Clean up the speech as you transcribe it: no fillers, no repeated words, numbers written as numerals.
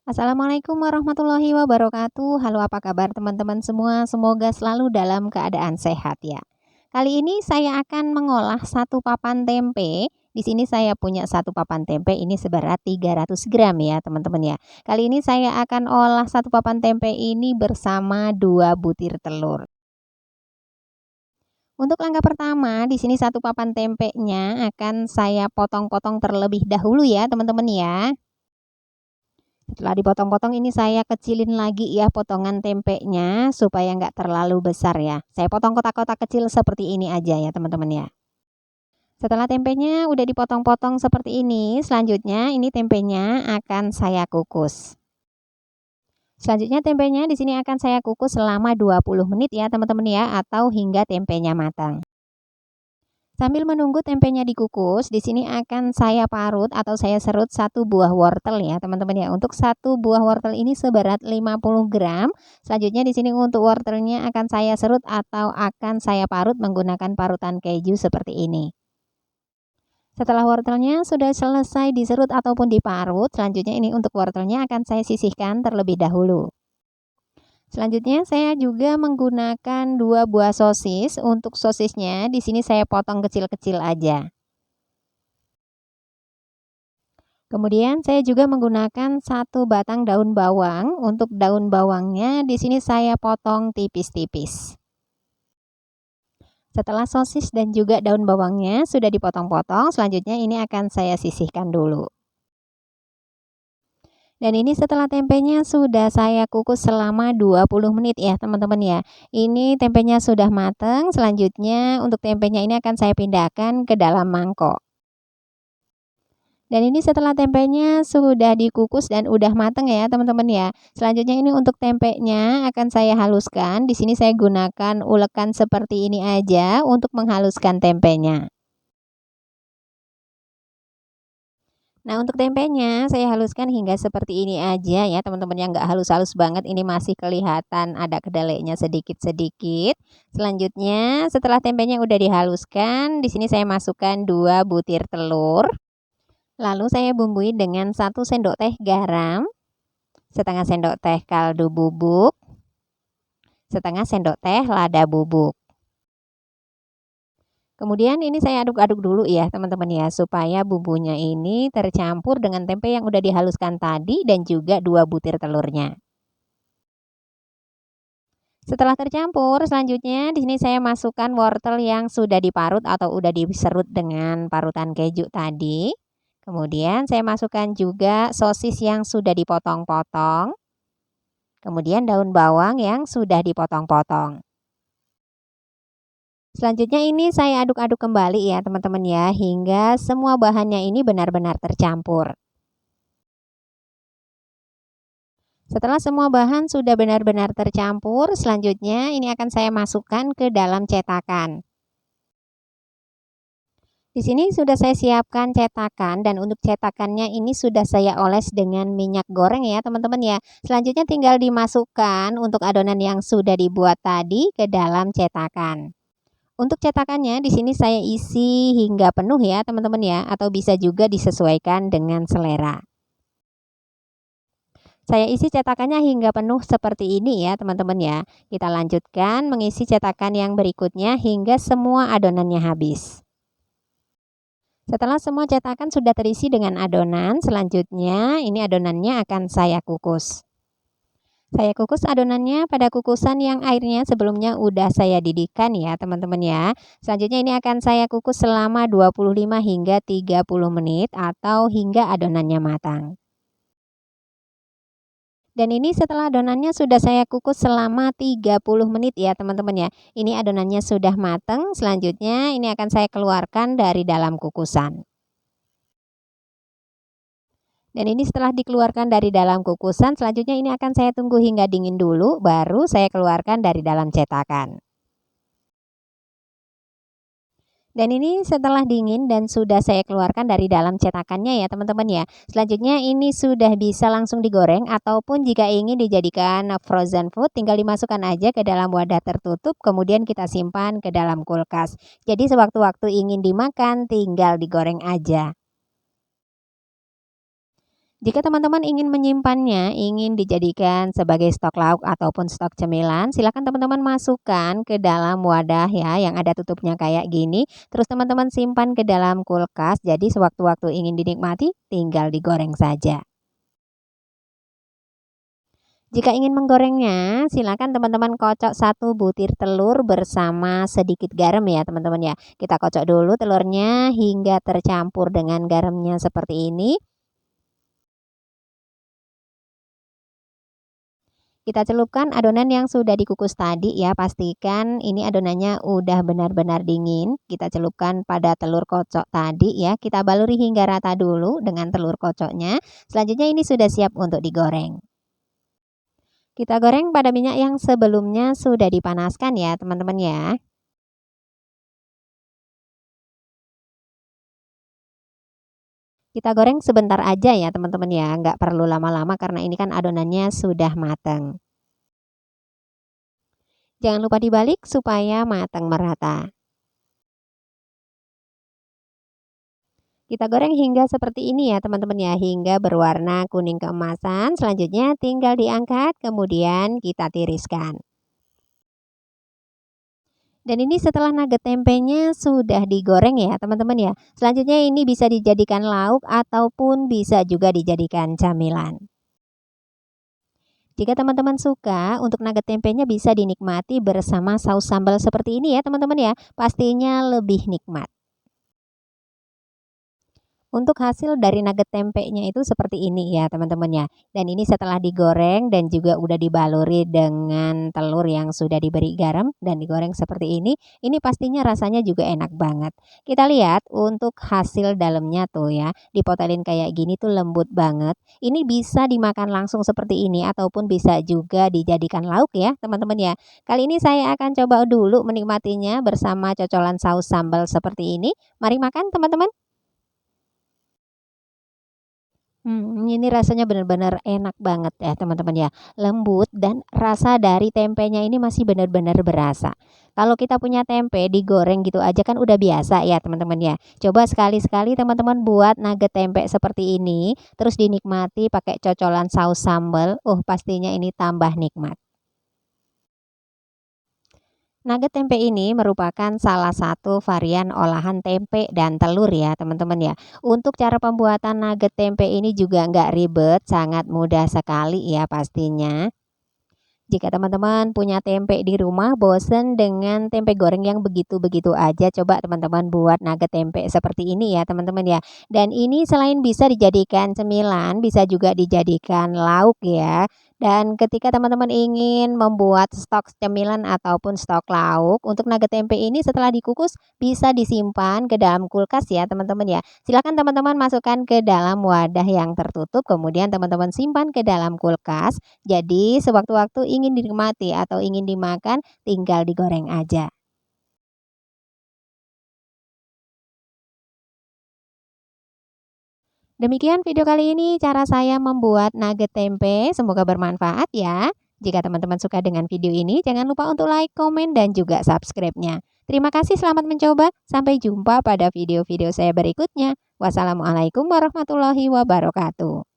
Assalamualaikum warahmatullahi wabarakatuh. Halo, apa kabar teman-teman semua? Semoga selalu dalam keadaan sehat ya. Kali ini saya akan mengolah satu papan tempe. Di sini saya punya satu papan tempe ini seberat 300 gram ya teman-teman ya. Kali ini saya akan olah satu papan tempe ini bersama 2 butir telur. Untuk langkah pertama, di sini satu papan tempenya akan saya potong-potong terlebih dahulu ya teman-teman ya. Setelah dipotong-potong ini saya kecilin lagi ya potongan tempenya supaya nggak terlalu besar ya. Saya potong kotak-kotak kecil seperti ini aja ya teman-teman ya. Setelah tempenya udah dipotong-potong seperti ini, selanjutnya ini tempenya akan saya kukus. Selanjutnya tempenya di sini akan saya kukus selama 20 menit ya teman-teman ya, atau hingga tempenya matang. Sambil menunggu tempenya dikukus, di sini akan saya parut atau saya serut satu buah wortel ya, teman-teman ya. Untuk satu buah wortel ini seberat 50 gram. Selanjutnya di sini untuk wortelnya akan saya serut atau akan saya parut menggunakan parutan keju seperti ini. Setelah wortelnya sudah selesai diserut ataupun diparut, selanjutnya ini untuk wortelnya akan saya sisihkan terlebih dahulu. Selanjutnya saya juga menggunakan 2 buah sosis. Untuk sosisnya di sini saya potong kecil-kecil aja. Kemudian saya juga menggunakan satu batang daun bawang. Untuk daun bawangnya di sini saya potong tipis-tipis. Setelah sosis dan juga daun bawangnya sudah dipotong-potong, selanjutnya ini akan saya sisihkan dulu. Dan ini setelah tempenya sudah saya kukus selama 20 menit ya teman-teman ya. Ini tempenya sudah matang, selanjutnya untuk tempenya ini akan saya pindahkan ke dalam mangkok. Dan ini setelah tempenya sudah dikukus dan udah matang ya teman-teman ya. Selanjutnya ini untuk tempenya akan saya haluskan. Di sini saya gunakan ulekan seperti ini aja untuk menghaluskan tempenya. Nah, untuk tempenya saya haluskan hingga seperti ini aja ya teman-teman, yang nggak halus-halus banget, ini masih kelihatan ada kedelainya sedikit-sedikit. Selanjutnya setelah tempenya udah dihaluskan, di sini saya masukkan 2 butir telur. Lalu saya bumbui dengan 1 sendok teh garam, setengah sendok teh kaldu bubuk, setengah sendok teh lada bubuk. Kemudian ini saya aduk-aduk dulu ya teman-teman ya, supaya bumbunya ini tercampur dengan tempe yang udah dihaluskan tadi dan juga 2 butir telurnya. Setelah tercampur, selanjutnya di sini saya masukkan wortel yang sudah diparut atau udah diserut dengan parutan keju tadi. Kemudian saya masukkan juga sosis yang sudah dipotong-potong. Kemudian daun bawang yang sudah dipotong-potong. Selanjutnya ini saya aduk-aduk kembali ya teman-teman ya, hingga semua bahannya ini benar-benar tercampur. Setelah semua bahan sudah benar-benar tercampur, selanjutnya ini akan saya masukkan ke dalam cetakan. Di sini sudah saya siapkan cetakan, dan untuk cetakannya ini sudah saya oles dengan minyak goreng ya teman-teman ya. Selanjutnya tinggal dimasukkan untuk adonan yang sudah dibuat tadi ke dalam cetakan. Untuk cetakannya di sini saya isi hingga penuh ya teman-teman ya, atau bisa juga disesuaikan dengan selera. Saya isi cetakannya hingga penuh seperti ini ya teman-teman ya. Kita lanjutkan mengisi cetakan yang berikutnya hingga semua adonannya habis. Setelah semua cetakan sudah terisi dengan adonan, selanjutnya ini adonannya akan saya kukus. Saya kukus adonannya pada kukusan yang airnya sebelumnya udah saya didihkan ya teman-teman ya. Selanjutnya ini akan saya kukus selama 25 hingga 30 menit atau hingga adonannya matang. Dan ini setelah adonannya sudah saya kukus selama 30 menit ya teman-teman ya. Ini adonannya sudah matang, selanjutnya ini akan saya keluarkan dari dalam kukusan. Dan ini setelah dikeluarkan dari dalam kukusan, selanjutnya ini akan saya tunggu hingga dingin dulu, baru saya keluarkan dari dalam cetakan. Dan ini setelah dingin dan sudah saya keluarkan dari dalam cetakannya ya teman-teman ya. Selanjutnya ini sudah bisa langsung digoreng, ataupun jika ingin dijadikan frozen food tinggal dimasukkan aja ke dalam wadah tertutup, kemudian kita simpan ke dalam kulkas. Jadi sewaktu-waktu ingin dimakan tinggal digoreng aja. Jika teman-teman ingin menyimpannya, ingin dijadikan sebagai stok lauk ataupun stok cemilan, silakan teman-teman masukkan ke dalam wadah ya yang ada tutupnya kayak gini. Terus teman-teman simpan ke dalam kulkas. Jadi sewaktu-waktu ingin dinikmati, tinggal digoreng saja. Jika ingin menggorengnya, silakan teman-teman kocok satu butir telur bersama sedikit garam ya teman-teman ya. Kita kocok dulu telurnya hingga tercampur dengan garamnya seperti ini. Kita celupkan adonan yang sudah dikukus tadi ya, pastikan ini adonannya udah benar-benar dingin. Kita celupkan pada telur kocok tadi ya, kita baluri hingga rata dulu dengan telur kocoknya. Selanjutnya ini sudah siap untuk digoreng. Kita goreng pada minyak yang sebelumnya sudah dipanaskan ya teman-teman ya. Kita goreng sebentar aja ya teman-teman ya, nggak perlu lama-lama karena ini kan adonannya sudah mateng. Jangan lupa dibalik supaya matang merata. Kita goreng hingga seperti ini ya teman-teman ya, hingga berwarna kuning keemasan. Selanjutnya tinggal diangkat, kemudian kita tiriskan. Dan ini setelah nugget tempenya sudah digoreng ya teman-teman ya. Selanjutnya ini bisa dijadikan lauk ataupun bisa juga dijadikan camilan. Jika teman-teman suka, untuk nugget tempenya bisa dinikmati bersama saus sambal seperti ini ya teman-teman ya. Pastinya lebih nikmat. Untuk hasil dari nugget tempenya itu seperti ini ya teman-teman ya. Dan ini setelah digoreng dan juga udah dibaluri dengan telur yang sudah diberi garam dan digoreng seperti ini pastinya rasanya juga enak banget. Kita lihat untuk hasil dalamnya tuh ya, dipotelin kayak gini tuh lembut banget. Ini bisa dimakan langsung seperti ini ataupun bisa juga dijadikan lauk ya teman-teman ya. Kali ini saya akan coba dulu menikmatinya bersama cocolan saus sambal seperti ini. Mari makan teman-teman. Ini rasanya benar-benar enak banget ya teman-teman ya, lembut dan rasa dari tempenya ini masih benar-benar berasa. Kalau kita punya tempe digoreng gitu aja kan udah biasa ya teman-teman ya. Coba sekali-sekali teman-teman buat nugget tempe seperti ini, terus dinikmati pakai cocolan saus sambal, pastinya ini tambah nikmat. Nugget tempe ini merupakan salah satu varian olahan tempe dan telur ya teman-teman ya. Untuk cara pembuatan nugget tempe ini juga nggak ribet, sangat mudah sekali ya pastinya. Jika teman-teman punya tempe di rumah, bosen dengan tempe goreng yang begitu-begitu aja, coba teman-teman buat nugget tempe seperti ini ya teman-teman ya. Dan ini selain bisa dijadikan cemilan, bisa juga dijadikan lauk ya. Dan ketika teman-teman ingin membuat stok cemilan ataupun stok lauk, untuk nugget tempe ini setelah dikukus bisa disimpan ke dalam kulkas ya teman-teman ya. Silakan teman-teman masukkan ke dalam wadah yang tertutup, kemudian teman-teman simpan ke dalam kulkas. Jadi sewaktu-waktu ingin dinikmati atau ingin dimakan tinggal digoreng aja. Demikian video kali ini cara saya membuat nugget tempe, semoga bermanfaat ya. Jika teman-teman suka dengan video ini jangan lupa untuk like, komen, dan juga subscribe-nya. Terima kasih selamat mencoba, sampai jumpa pada video-video saya berikutnya. Wassalamualaikum warahmatullahi wabarakatuh.